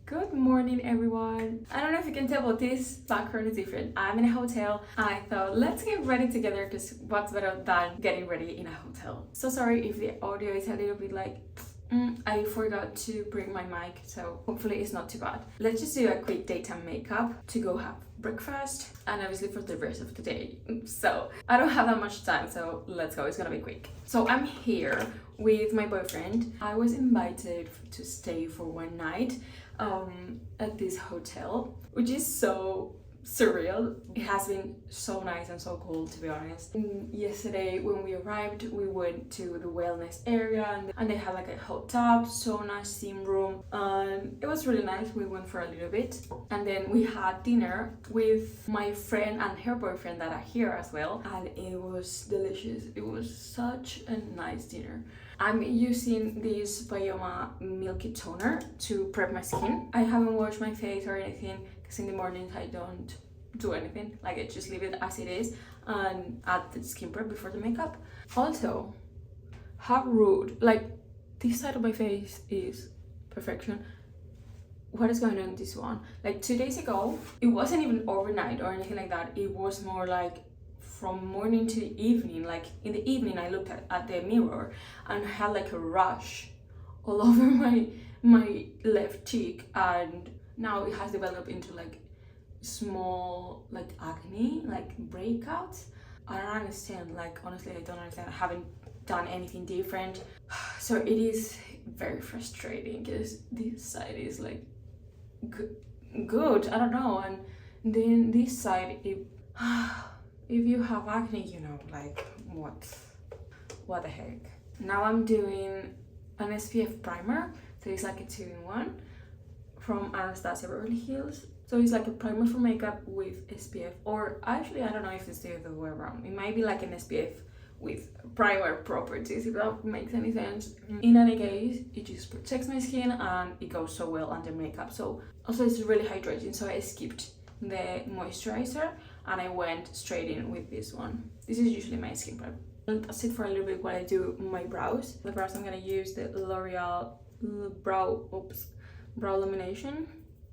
Good morning, everyone. I don't know if you can tell, but this background is different. I'm in a hotel. I thought, let's get ready together because what's better than getting ready in a hotel? So sorry if the audio is a little bit like, I forgot to bring my mic, so hopefully it's not too bad. Let's just do a quick daytime makeup to go have breakfast and obviously for the rest of the day. So I don't have that much time, so let's go. It's gonna be quick. So I'm here with my boyfriend. I was invited to stay for one night at this hotel, which is so surreal. It has been so nice and so cool, to be honest. Yesterday when we arrived, we went to the wellness area and they had like a hot tub, sauna, steam room, and it was really nice. We went for a little bit and then we had dinner with my friend and her boyfriend that are here as well, and it was delicious. It was such a nice dinner. I'm using this Bioma Milky Toner to prep my skin. I haven't washed my face or anything because in the mornings I don't do anything. Like I just leave it as it is and add the skin prep before the makeup. Also, how rude. Like this side of my face is perfection. What is going on in this one? Like 2 days ago, it wasn't even overnight or anything like that. It was more like from morning to evening. Like in the evening I looked at the mirror and I had like a rash all over my left cheek, and now it has developed into like small like acne, like breakouts. I don't understand. Like honestly, I don't understand. I haven't done anything different. So it is very frustrating because this side is like good. I don't know. And then this side, if you have acne, you know, like what the heck. Now I'm doing an SPF primer, so it's like a 2-in-1 from Anastasia Beverly Hills. So it's like a primer for makeup with SPF, or actually I don't know if it's the other way around. It might be like an SPF with primer properties, if that makes any sense. In any case, it just protects my skin and it goes so well under makeup. So also it's really hydrating, so I skipped the moisturizer and I went straight in with this one. This is usually my skin prep. I'll sit for a little bit while I do my brows. The brows, I'm gonna use the L'Oreal brow illumination.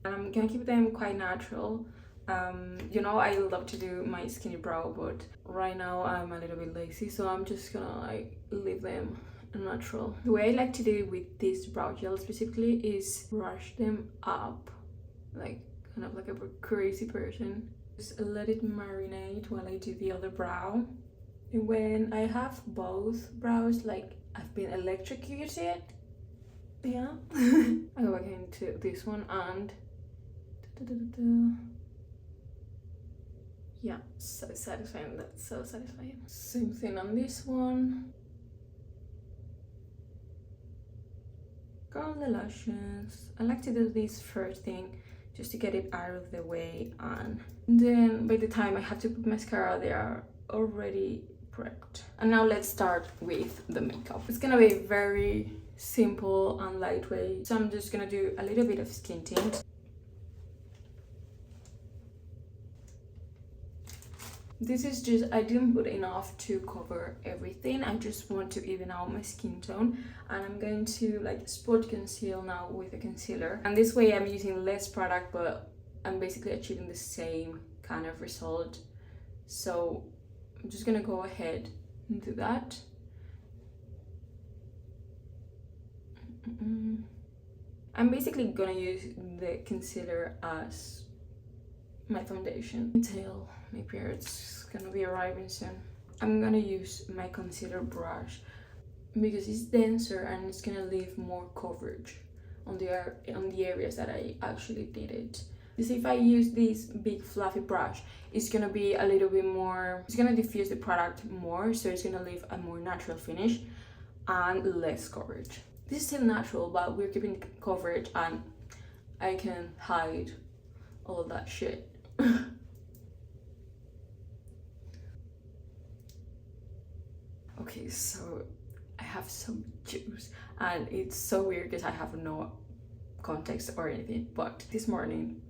I'm gonna keep them quite natural. You know, I love to do my skinny brow, but right now I'm a little bit lazy, so I'm just gonna like leave them natural. The way I like to do it with this brow gel specifically is brush them up, like kind of like a crazy person. Just let it marinate while I do the other brow. And when I have both brows, like I've been electrocuted, yeah. I go back into this one and yeah, so satisfying. That's so satisfying. Same thing on this one. Go on the lashes. I like to do this first thing just to get it out of the way, and then by the time I have to put mascara, they are already prepped. And now let's start with the makeup. It's gonna be very simple and lightweight, so I'm just gonna do a little bit of skin tint. This is just, I didn't put enough to cover everything. I just want to even out my skin tone, and I'm going to like spot conceal now with a concealer, and this way I'm using less product but I'm basically achieving the same kind of result. So I'm just gonna go ahead and do that. I'm basically gonna use the concealer as my foundation until my period's gonna be arriving soon. I'm gonna use my concealer brush because it's denser and it's gonna leave more coverage on the areas that I actually did it. Because if I use this big fluffy brush, it's gonna be a little bit more, it's gonna diffuse the product more, so it's gonna leave a more natural finish and less coverage. This is still natural, but we're keeping coverage and I can hide all that shit. Okay, so I have some juice and it's so weird because I have no context or anything, but this morning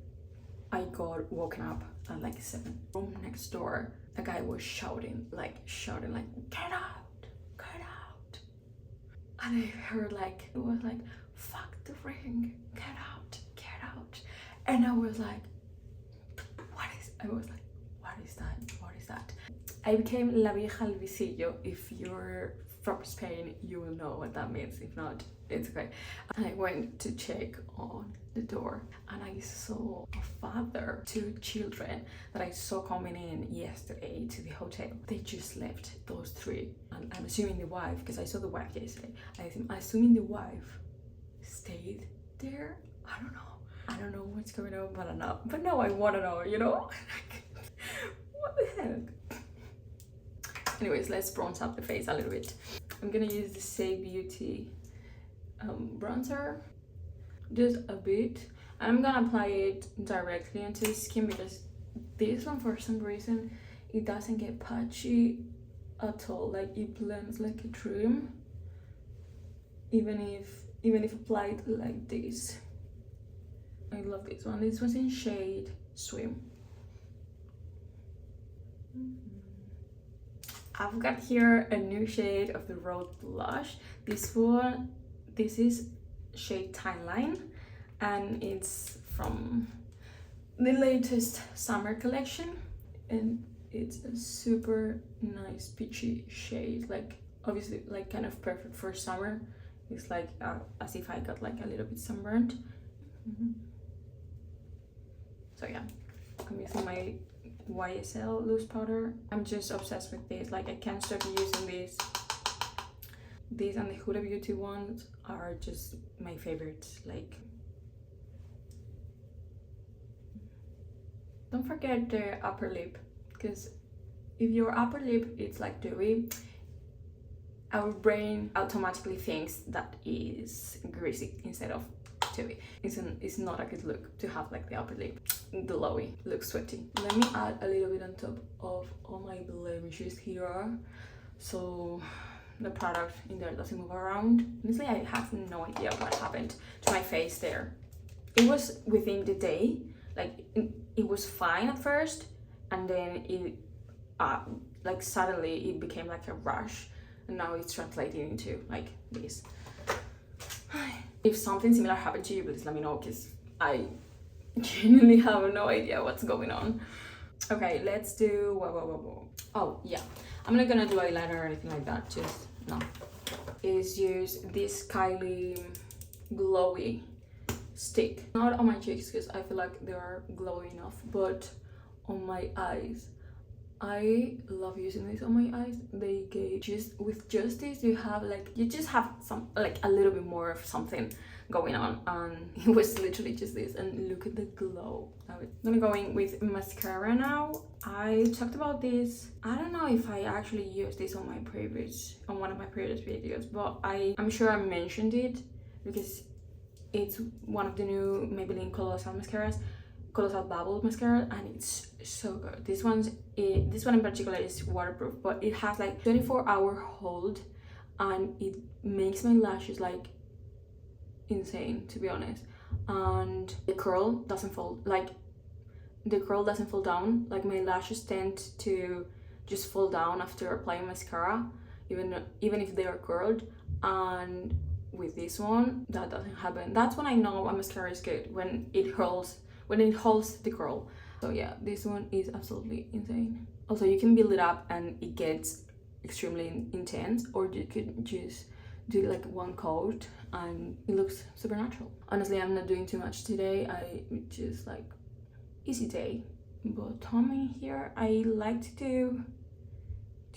I got woken up at like 7. Room next door, a guy was shouting like get out, get out. And I heard like, it was like, fuck the ring, get out, get out. And I was like, what is that? What is that? I became La Vieja al Visillo. If you're from Spain, you will know what that means. If not, it's okay. I went to check on the door and I saw a father, 2 children that I saw coming in yesterday to the hotel. They just left, those 3. And I'm assuming the wife, because I saw the wife yesterday. I'm assuming the wife stayed there. I don't know what's going on, but now I want to know, you know? What the heck? Anyways, let's bronze up the face a little bit. I'm gonna use the Say Beauty bronzer, just a bit, and I'm gonna apply it directly into the skin because this one, for some reason, it doesn't get patchy at all. Like, it blends like a dream, even if applied like this. I love this one. This one's in shade Swim. I've got here a new shade of the Rose blush. This is shade Timeline, and it's from the latest summer collection, and it's a super nice peachy shade. Like, obviously, like, kind of perfect for summer. It's like as if I got like a little bit sunburned. So yeah, I'm using my YSL loose powder. I'm just obsessed with this. Like, I can't stop using this. These and the Huda Beauty ones are just my favorites. Like, don't forget the upper lip, because if your upper lip is like dewy, our brain automatically thinks that is greasy instead of dewy. It's not a good look to have like the upper lip glowy, looks sweaty. Let me add a little bit on top of all my blemishes here, so the product in there doesn't move around. Honestly, I have no idea what happened to my face there. It was within the day, like it was fine at first, and then it like suddenly it became like a rash, and now it's translating into like this. If something similar happened to you, please let me know, because I genuinely have no idea what's going on. Okay, let's do oh yeah, I'm not gonna do eyeliner or anything like that, just no. Is use this Kylie glowy stick, not on my cheeks because I feel like they are glowy enough, but on my eyes. I love using this on my eyes. They get just with just this, you just have some, like, a little bit more of something going on, and it was literally just this, and look at the glow. I'm gonna go in with mascara now. I talked about this, I don't know if I actually used this on one of my previous videos, but I'm sure I mentioned it because it's one of the new Maybelline Colossal mascaras, Colossal Bubble mascara, and it's so good. This one in particular is waterproof, but it has like 24-hour hold, and it makes my lashes like insane, to be honest. And the curl doesn't fall down. Like, my lashes tend to just fall down after applying mascara, even if they are curled, and with this one that doesn't happen. That's when I know a mascara is good, when it holds the curl. So yeah, this one is absolutely insane. Also, you can build it up and it gets extremely intense, or you could just do like one coat and it looks super natural. Honestly, I'm not doing too much today. I just like easy day. But Tommy here, I like to do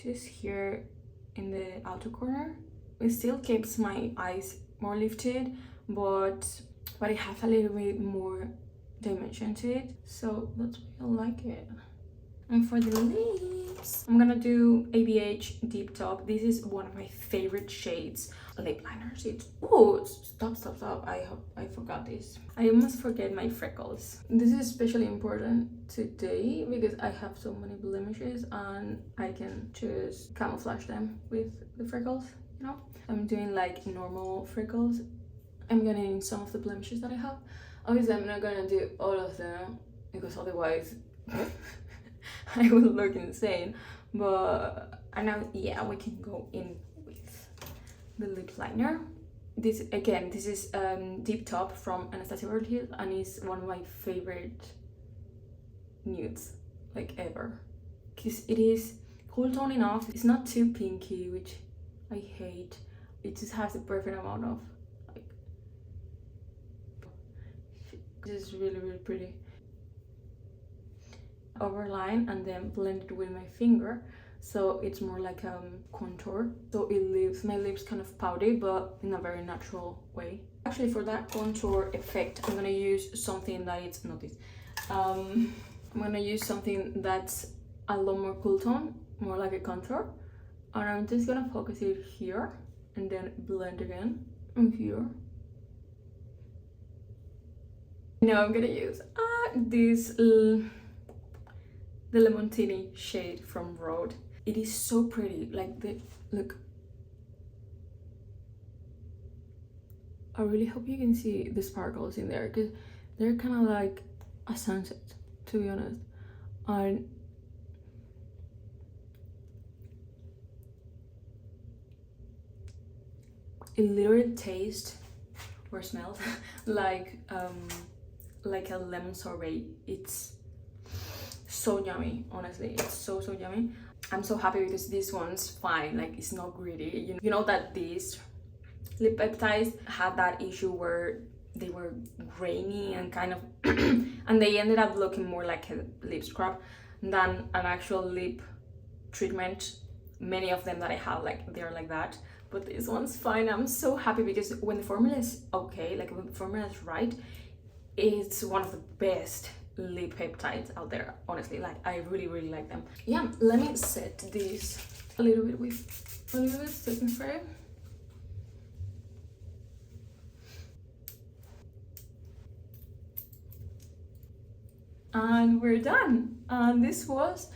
just here in the outer corner. It still keeps my eyes more lifted, but it has a little bit more dimension to it, so that's why I like it. And for the lips, I'm gonna do ABH Deep Top. This is one of my favorite shades lip liners. It's stop, I forgot this. I almost forget my freckles. This is especially important today because I have so many blemishes and I can just camouflage them with the freckles, you know. I'm doing like normal freckles. I'm gonna in some of the blemishes that I have. Obviously, I'm not gonna do all of them because otherwise I will look insane. But I know, yeah, we can go in with the lip liner. this is Deep Top from Anastasia Beverly Hills, and it's one of my favorite nudes like ever, because it is cool tone enough, it's not too pinky, which I hate. It just has the perfect amount of like, this is really pretty. Overline and then blend it with my finger, so it's more like contour, so it leaves my lips kind of pouty but in a very natural way. Actually, for that contour effect, I'm gonna use something that it's not this. I'm gonna use something that's a lot more cool tone, more like a contour, and I'm just gonna focus it here and then blend again and here. Now I'm gonna use this the Lemontini shade from Rhode. It is so pretty, like look. I really hope you can see the sparkles in there, because they're kind of like a sunset, to be honest. And it literally tastes or smells like a lemon sorbet. It's so yummy, honestly. It's so yummy. I'm so happy because this one's fine, like it's not greedy. You know that these lip peptides had that issue where they were grainy and kind of and they ended up looking more like a lip scrub than an actual lip treatment. Many of them that I have, like, they're like that, but this one's fine. I'm so happy because when the formula is okay, like when the formula is right, it's one of the best lip peptides out there, honestly. Like, I really like them. Yeah, let me set this a little bit with a little bit of setting spray. And we're done. And this was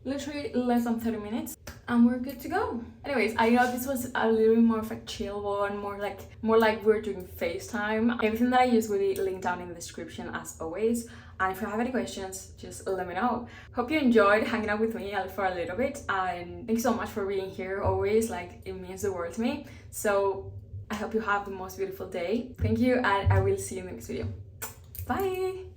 literally less than 30 minutes and we're good to go. Anyways, I know this was a little bit more of a chill one, more like we're doing FaceTime. Everything that I use will be linked down in the description as always. And if you have any questions, just let me know. Hope you enjoyed hanging out with me for a little bit, and thank you so much for being here always. Like, it means the world to me. So I hope you have the most beautiful day. Thank you, and I will see you in the next video. Bye.